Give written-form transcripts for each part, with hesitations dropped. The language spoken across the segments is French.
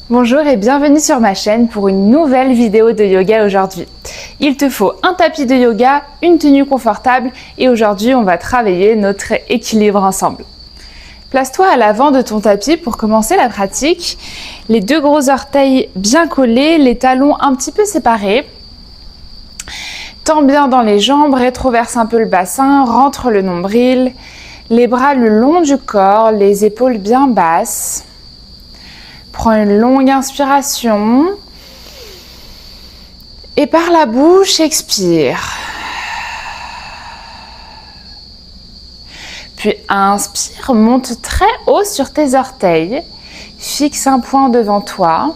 Bonjour et bienvenue sur ma chaîne pour une nouvelle vidéo de yoga aujourd'hui. Il te faut un tapis de yoga, une tenue confortable et aujourd'hui on va travailler notre équilibre ensemble. Place-toi à l'avant de ton tapis pour commencer la pratique. Les deux gros orteils bien collés, les talons un petit peu séparés. Tends bien dans les jambes, rétroverse un peu le bassin, rentre le nombril, les bras le long du corps, les épaules bien basses. Prends une longue inspiration et par la bouche, expire. Puis inspire, monte très haut sur tes orteils, fixe un point devant toi,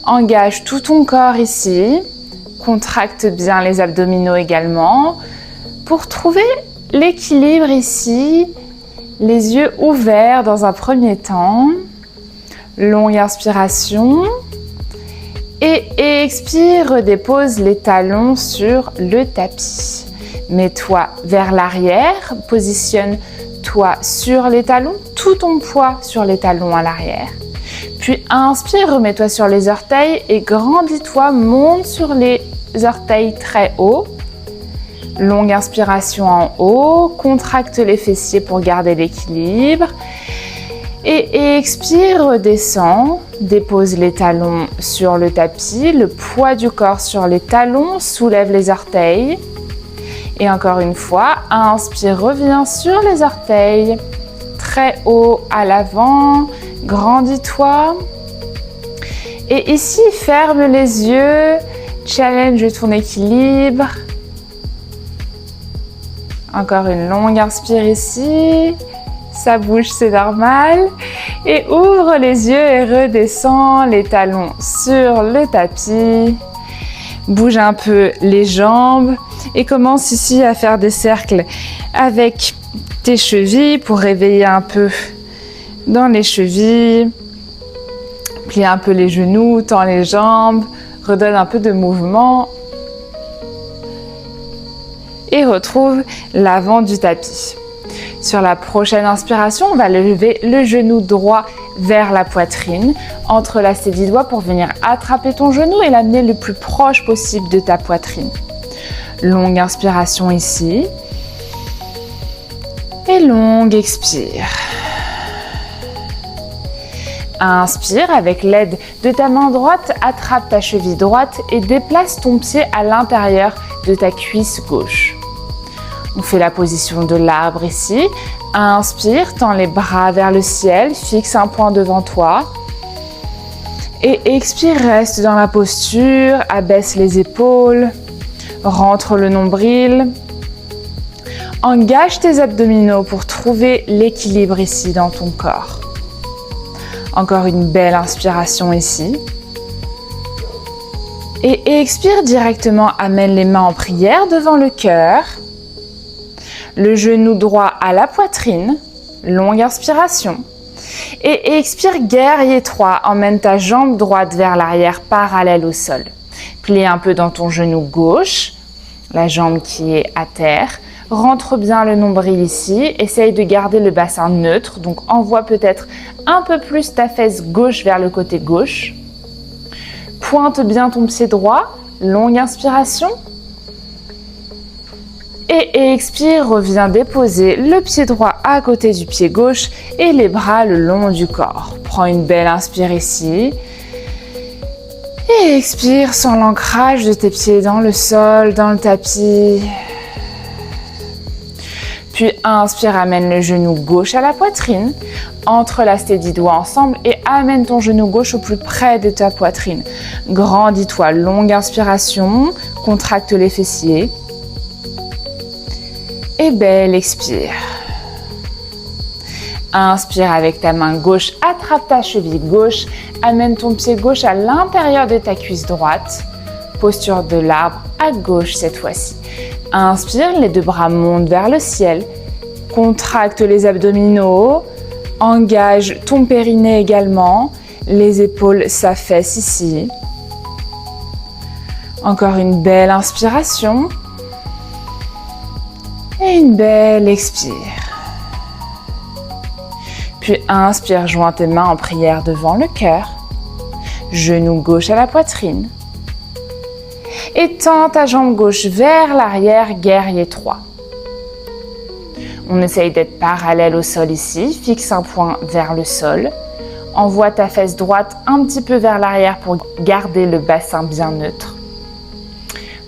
engage tout ton corps ici, contracte bien les abdominaux également pour trouver l'équilibre ici, les yeux ouverts dans un premier temps. Longue inspiration et expire, redépose les talons sur le tapis. Mets-toi vers l'arrière, positionne-toi sur les talons, tout ton poids sur les talons à l'arrière. Puis inspire, remets-toi sur les orteils et grandis-toi, monte sur les orteils très haut. Longue inspiration en haut, contracte les fessiers pour garder l'équilibre. Et expire, redescends, dépose les talons sur le tapis, le poids du corps sur les talons, soulève les orteils. Et encore une fois, inspire, reviens sur les orteils, très haut à l'avant, grandis-toi. Et ici, ferme les yeux, challenge ton équilibre. Encore une longue inspire ici. Ça bouge, c'est normal. Et ouvre les yeux et redescends les talons sur le tapis. Bouge un peu les jambes et commence ici à faire des cercles avec tes chevilles pour réveiller un peu dans les chevilles. Plie un peu les genoux, tends les jambes, redonne un peu de mouvement. Et retrouve l'avant du tapis. Sur la prochaine inspiration, on va lever le genou droit vers la poitrine, entrelacer 10 doigts pour venir attraper ton genou et l'amener le plus proche possible de ta poitrine. Longue inspiration ici. Et longue expire. Inspire, avec l'aide de ta main droite, attrape ta cheville droite et déplace ton pied à l'intérieur de ta cuisse gauche. On fait la position de l'arbre ici. Inspire, tends les bras vers le ciel, fixe un point devant toi. Et expire, reste dans la posture, abaisse les épaules, rentre le nombril. Engage tes abdominaux pour trouver l'équilibre ici dans ton corps. Encore une belle inspiration ici. Et expire directement, amène les mains en prière devant le cœur. Le genou droit à la poitrine, longue inspiration. Et expire, guerrier 3, emmène ta jambe droite vers l'arrière, parallèle au sol. Plie un peu dans ton genou gauche, la jambe qui est à terre. Rentre bien le nombril ici, essaye de garder le bassin neutre, donc envoie peut-être un peu plus ta fesse gauche vers le côté gauche. Pointe bien ton pied droit, longue inspiration. Et expire, reviens déposer le pied droit à côté du pied gauche et les bras le long du corps. Prends une belle inspire ici. Et expire sans l'ancrage de tes pieds dans le sol, dans le tapis. Puis inspire, amène le genou gauche à la poitrine. Entrelace tes 10 doigts ensemble et amène ton genou gauche au plus près de ta poitrine. Grandis-toi, longue inspiration, contracte les fessiers. Et belle expire. Inspire avec ta main gauche, attrape ta cheville gauche, amène ton pied gauche à l'intérieur de ta cuisse droite. Posture de l'arbre à gauche cette fois-ci. Inspire, les deux bras montent vers le ciel. Contracte les abdominaux. Engage ton périnée également. Les épaules s'affaissent ici. Encore une belle inspiration. Et une belle expire. Puis inspire, joins tes mains en prière devant le cœur. Genou gauche à la poitrine. Et tends ta jambe gauche vers l'arrière, guerrier 3. On essaye d'être parallèle au sol ici. Fixe un point vers le sol. Envoie ta fesse droite un petit peu vers l'arrière pour garder le bassin bien neutre.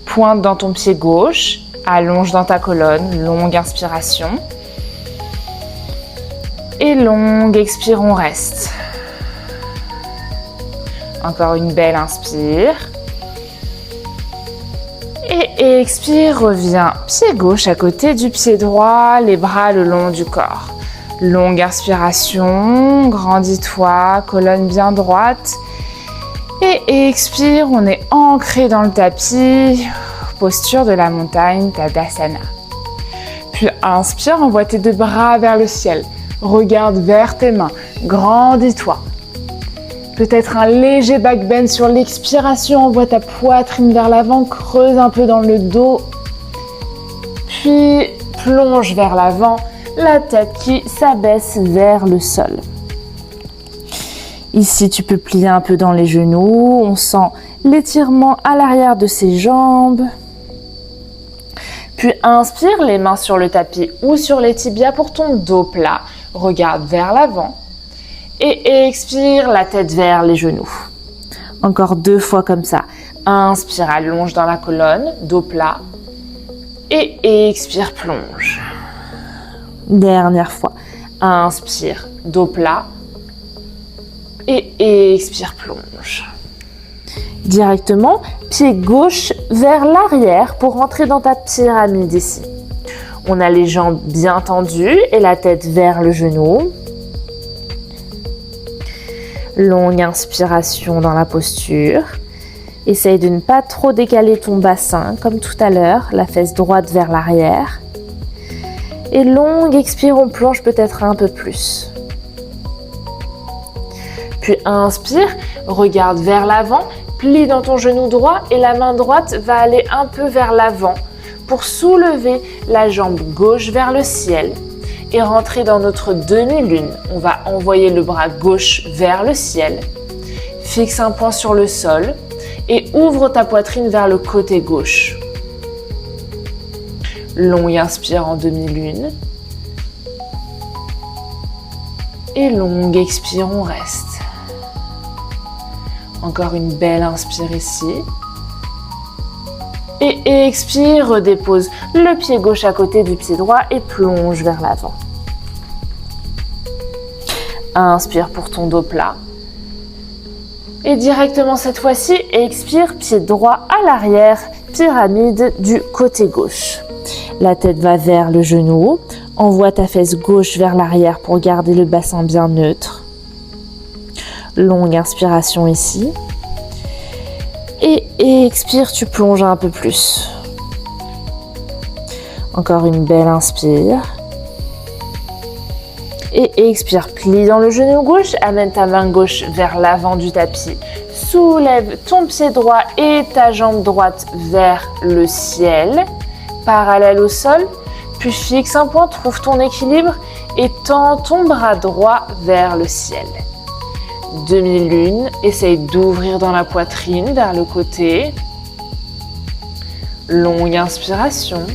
Pointe dans ton pied gauche. Allonge dans ta colonne. Longue inspiration. Et longue expire, on reste. Encore une belle inspire. Et expire, reviens. Pied gauche à côté du pied droit, les bras le long du corps. Longue inspiration, grandis-toi, colonne bien droite. Et expire, on est ancré dans le tapis. Posture de la montagne, Tadasana. Puis inspire, envoie tes deux bras vers le ciel. Regarde vers tes mains, grandis-toi. Peut-être un léger back bend sur l'expiration, envoie ta poitrine vers l'avant, creuse un peu dans le dos. Puis plonge vers l'avant, la tête qui s'abaisse vers le sol. Ici, tu peux plier un peu dans les genoux, on sent l'étirement à l'arrière de ses jambes. Puis inspire, les mains sur le tapis ou sur les tibias pour ton dos plat. Regarde vers l'avant. Et expire, la tête vers les genoux. Encore 2 fois comme ça. Inspire, allonge dans la colonne, dos plat. Et expire, plonge. Dernière fois. Inspire, dos plat. Et expire, plonge. Directement, pied gauche vers l'arrière pour rentrer dans ta pyramide ici. On a les jambes bien tendues et la tête vers le genou. Longue inspiration dans la posture. Essaye de ne pas trop décaler ton bassin, comme tout à l'heure, la fesse droite vers l'arrière. Et longue expire, on plonge peut-être un peu plus. Puis inspire, regarde vers l'avant, plie dans ton genou droit et la main droite va aller un peu vers l'avant pour soulever la jambe gauche vers le ciel et rentrer dans notre demi-lune. On va envoyer le bras gauche vers le ciel, fixe un point sur le sol et ouvre ta poitrine vers le côté gauche. Longue inspire en demi-lune et longue expire, on reste. Encore une belle inspire ici. Et expire, redépose le pied gauche à côté du pied droit et plonge vers l'avant. Inspire pour ton dos plat. Et directement cette fois-ci, expire, pied droit à l'arrière, pyramide du côté gauche. La tête va vers le genou. Envoie ta fesse gauche vers l'arrière pour garder le bassin bien neutre. Longue inspiration ici. Et expire, tu plonges un peu plus. Encore une belle inspire. Et expire, plie dans le genou gauche, amène ta main gauche vers l'avant du tapis. Soulève ton pied droit et ta jambe droite vers le ciel, parallèle au sol. Puis fixe un point, trouve ton équilibre et tends ton bras droit vers le ciel. Demi-lune, essaye d'ouvrir dans la poitrine vers le côté. Longue inspiration.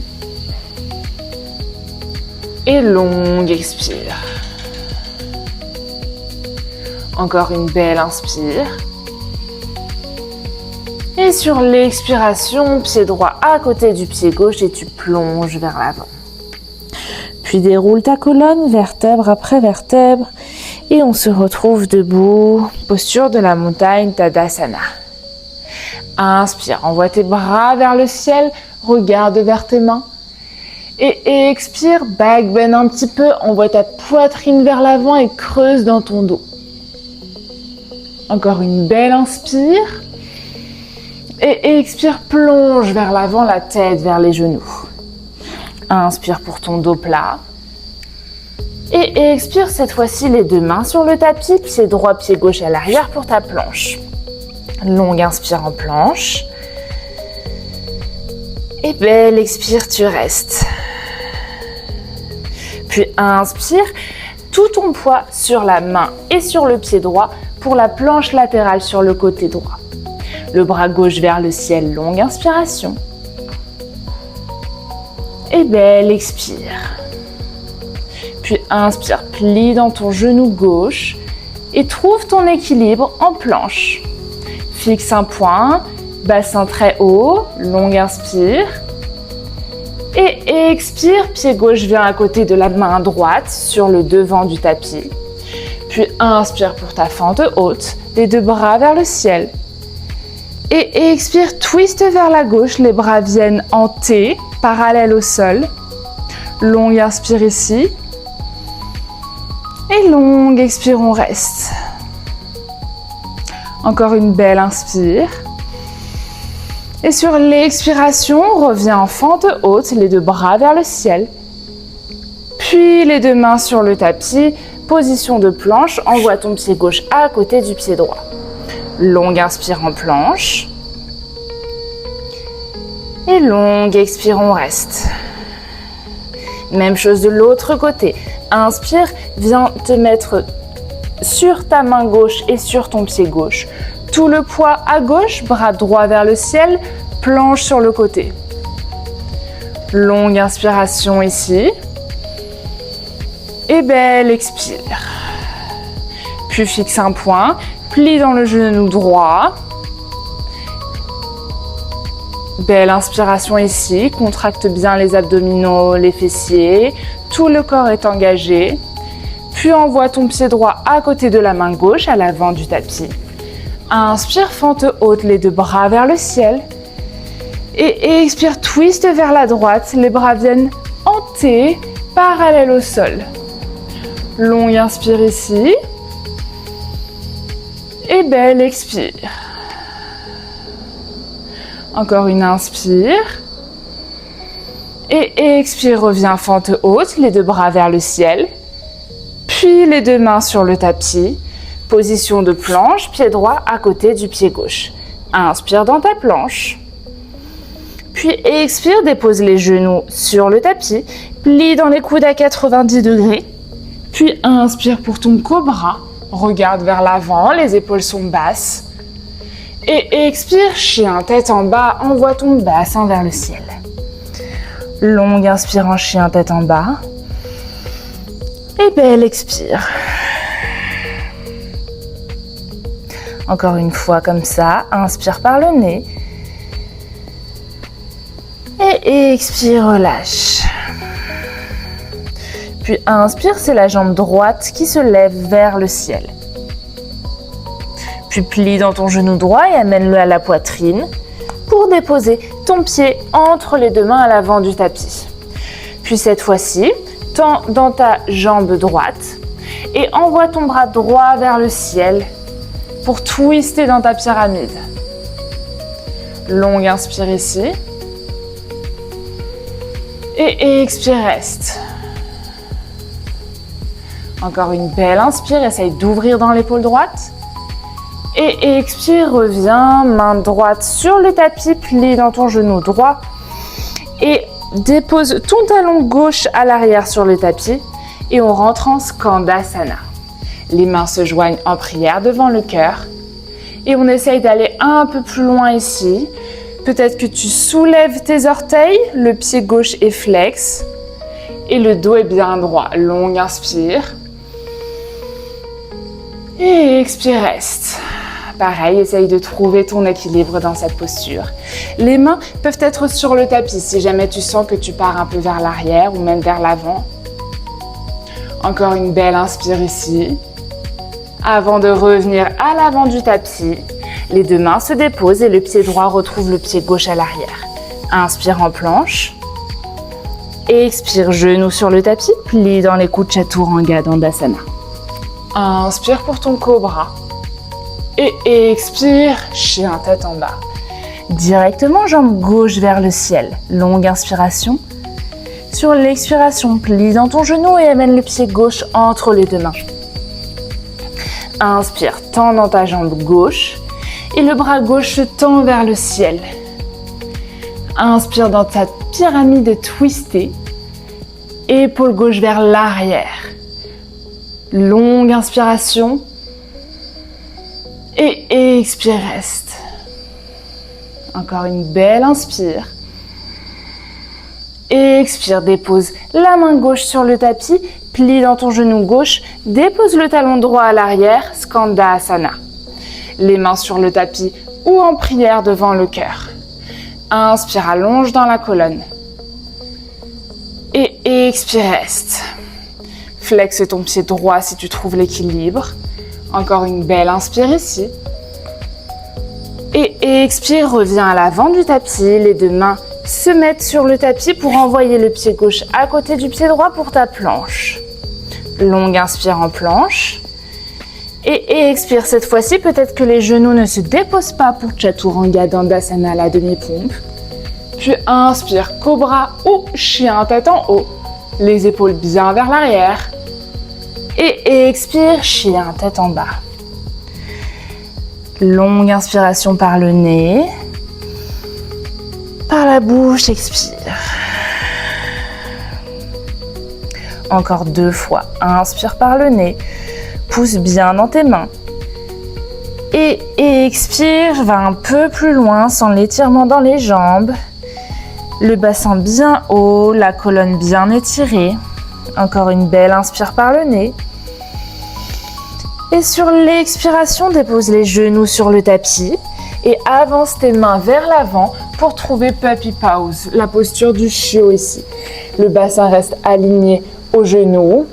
Et longue expire. Encore une belle inspire. Et sur l'expiration, pied droit à côté du pied gauche et tu plonges vers l'avant. Puis déroule ta colonne, vertèbre après vertèbre. Et on se retrouve debout, posture de la montagne, Tadasana. Inspire, envoie tes bras vers le ciel, regarde vers tes mains. Et expire, back bend un petit peu, envoie ta poitrine vers l'avant et creuse dans ton dos. Encore une belle inspire. Et expire, plonge vers l'avant, la tête vers les genoux. Inspire pour ton dos plat. Et expire cette fois-ci les deux mains sur le tapis, pied droit, pied gauche à l'arrière pour ta planche. Longue inspire en planche. Et belle expire, tu restes. Puis inspire, tout ton poids sur la main et sur le pied droit pour la planche latérale sur le côté droit. Le bras gauche vers le ciel, longue inspiration. Et belle expire. Puis inspire, plie dans ton genou gauche et trouve ton équilibre en planche. Fixe un point, bassin très haut, longue inspire. Et expire, pied gauche vient à côté de la main droite sur le devant du tapis. Puis inspire pour ta fente haute, les deux bras vers le ciel. Et expire, twist vers la gauche, les bras viennent en T, parallèle au sol. Longue inspire ici. Et longue expire, on reste. Encore une belle inspire. Et sur l'expiration, on revient en fente haute, les deux bras vers le ciel. Puis les deux mains sur le tapis, position de planche, envoie ton pied gauche à côté du pied droit. Longue inspire en planche. Et longue expire, on reste. Même chose de l'autre côté. Inspire, viens te mettre sur ta main gauche et sur ton pied gauche. Tout le poids à gauche, bras droit vers le ciel, planche sur le côté. Longue inspiration ici. Et belle expire. Puis fixe un point, plie dans le genou droit. Belle inspiration ici, contracte bien les abdominaux, les fessiers, tout le corps est engagé. Puis envoie ton pied droit à côté de la main gauche, à l'avant du tapis. Inspire, fente haute, les deux bras vers le ciel. Et expire, twist vers la droite, les bras viennent en T, parallèle au sol. Longue inspire ici. Et belle expire. Encore une inspire. Et expire, reviens fente haute, les deux bras vers le ciel. Puis les deux mains sur le tapis. Position de planche, pied droit à côté du pied gauche. Inspire dans ta planche. Puis expire, dépose les genoux sur le tapis. Plie dans les coudes à 90 degrés. Puis inspire pour ton cobra. Regarde vers l'avant, les épaules sont basses. Et expire, chien, tête en bas, envoie ton bassin vers le ciel. Longue inspire en chien, tête en bas. Et belle expire. Encore une fois comme ça, inspire par le nez. Et expire, relâche. Puis inspire, c'est la jambe droite qui se lève vers le ciel. Puis plie dans ton genou droit et amène-le à la poitrine pour déposer ton pied entre les deux mains à l'avant du tapis. Puis cette fois-ci, tends dans ta jambe droite et envoie ton bras droit vers le ciel pour twister dans ta pyramide. Longue inspire ici. Et expire, reste. Encore une belle inspire, essaye d'ouvrir dans l'épaule droite. Et expire, reviens, main droite sur le tapis, plie dans ton genou droit. Et dépose ton talon gauche à l'arrière sur le tapis. Et on rentre en Skandasana. Les mains se joignent en prière devant le cœur. Et on essaye d'aller un peu plus loin ici. Peut-être que tu soulèves tes orteils, le pied gauche est flex. Et le dos est bien droit. Longue inspire. Et expire, reste. Pareil, essaye de trouver ton équilibre dans cette posture. Les mains peuvent être sur le tapis si jamais tu sens que tu pars un peu vers l'arrière ou même vers l'avant. Encore une belle inspire ici. Avant de revenir à l'avant du tapis, les deux mains se déposent et le pied droit retrouve le pied gauche à l'arrière. Inspire en planche. Expire, genou sur le tapis, plie dans les coudes Chaturanga Dandasana. Inspire pour ton cobra. Et expire, chien, tête en bas. Directement, jambe gauche vers le ciel. Longue inspiration. Sur l'expiration, plie dans ton genou et amène le pied gauche entre les deux mains. Inspire, tends dans ta jambe gauche et le bras gauche se tend vers le ciel. Inspire dans ta pyramide twistée. Épaule gauche vers l'arrière. Longue inspiration. Et expire, reste. Encore une belle inspire. Et expire, dépose la main gauche sur le tapis, plie dans ton genou gauche, dépose le talon droit à l'arrière, Skandasana. Les mains sur le tapis ou en prière devant le cœur. Inspire, allonge dans la colonne. Et expire, reste. Flexe ton pied droit si tu trouves l'équilibre. Encore une belle inspire ici. Et expire, reviens à l'avant du tapis, les deux mains se mettent sur le tapis pour envoyer le pied gauche à côté du pied droit pour ta planche. Longue inspire en planche. Et expire cette fois-ci, peut-être que les genoux ne se déposent pas pour Chaturanga Dandasana, la demi-pompe. Puis inspire, cobra ou chien tête en haut. Les épaules bien vers l'arrière. Et expire, chien tête en bas. Longue inspiration par le nez. Par la bouche, expire. Encore 2 fois. Inspire par le nez. Pousse bien dans tes mains. Et expire, va un peu plus loin sans l'étirement dans les jambes. Le bassin bien haut, la colonne bien étirée. Encore une belle inspire par le nez. Et sur l'expiration, dépose les genoux sur le tapis et avance tes mains vers l'avant pour trouver Puppy Pose, la posture du chiot ici. Le bassin reste aligné aux genoux,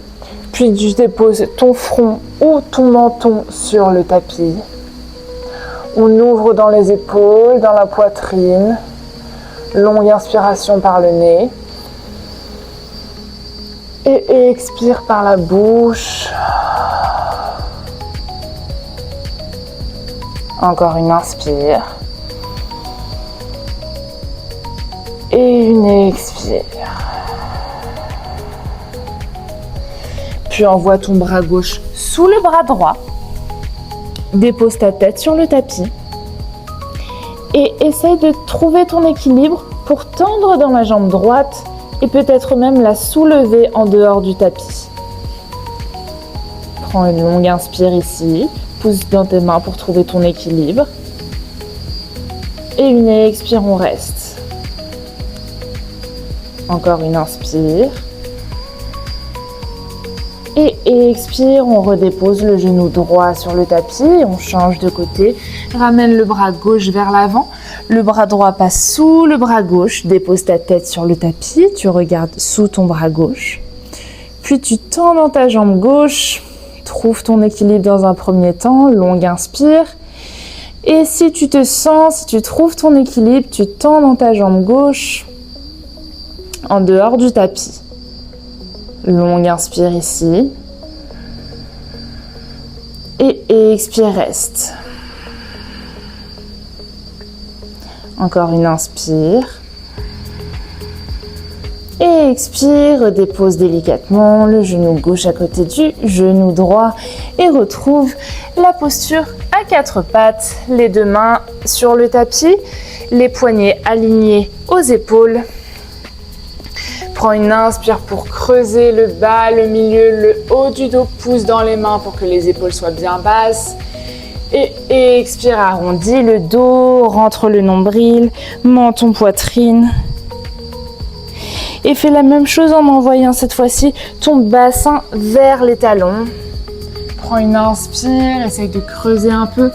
puis tu déposes ton front ou ton menton sur le tapis. On ouvre dans les épaules, dans la poitrine. Longue inspiration par le nez. Et expire par la bouche. Encore une inspire. Et une expire. Puis envoie ton bras gauche sous le bras droit. Dépose ta tête sur le tapis. Et essaye de trouver ton équilibre pour tendre dans la jambe droite et peut-être même la soulever en dehors du tapis. Prends une longue inspire ici. Pousse dans tes mains pour trouver ton équilibre. Et une expire, on reste. Encore une inspire. Et expire, on redépose le genou droit sur le tapis. On change de côté. Ramène le bras gauche vers l'avant. Le bras droit passe sous le bras gauche. Dépose ta tête sur le tapis. Tu regardes sous ton bras gauche. Puis tu tends dans ta jambe gauche. Trouve ton équilibre dans un premier temps, longue inspire. Et si tu te sens, si tu trouves ton équilibre, tu tends dans ta jambe gauche en dehors du tapis. Longue inspire ici. Et expire, reste. Encore une inspire. Et expire, dépose délicatement le genou gauche à côté du genou droit et retrouve la posture à 4 pattes, les 2 mains sur le tapis, les poignets alignés aux épaules. Prends une inspire pour creuser le bas, le milieu, le haut du dos, pousse dans les mains pour que les épaules soient bien basses. Et expire, arrondis le dos, rentre le nombril, menton, poitrine. Et fais la même chose en envoyant cette fois-ci ton bassin vers les talons. Prends une inspire, essaye de creuser un peu.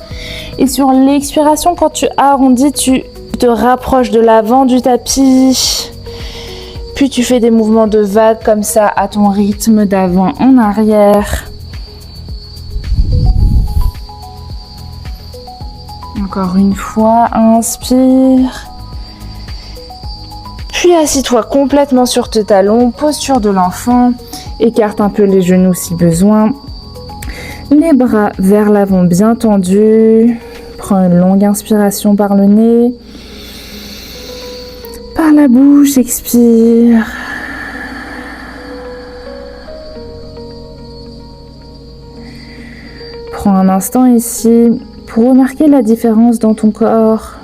Et sur l'expiration, quand tu arrondis, tu te rapproches de l'avant du tapis. Puis tu fais des mouvements de vague comme ça à ton rythme d'avant en arrière. Encore une fois, inspire. Puis assis-toi complètement sur tes talons, posture de l'enfant. Écarte un peu les genoux si besoin. Les bras vers l'avant bien tendus. Prends une longue inspiration par le nez. Par la bouche, expire. Prends un instant ici pour remarquer la différence dans ton corps.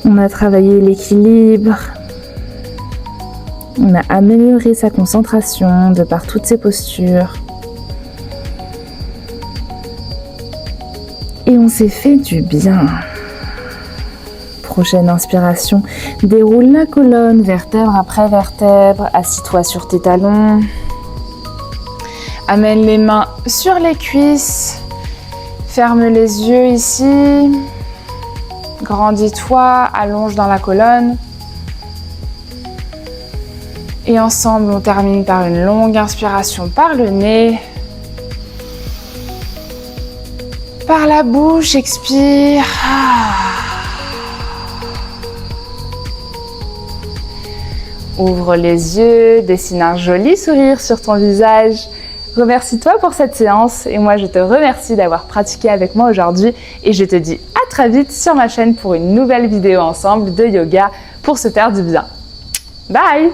On a travaillé l'équilibre. On a amélioré sa concentration de par toutes ces postures. Et on s'est fait du bien. Prochaine inspiration, déroule la colonne, vertèbre après vertèbre, assis-toi sur tes talons. Amène les mains sur les cuisses, ferme les yeux ici, grandis-toi, allonge dans la colonne. Et ensemble, on termine par une longue inspiration par le nez. Par la bouche, expire. Ouvre les yeux, dessine un joli sourire sur ton visage. Remercie-toi pour cette séance et moi je te remercie d'avoir pratiqué avec moi aujourd'hui et je te dis à très vite sur ma chaîne pour une nouvelle vidéo ensemble de yoga pour se faire du bien. Bye!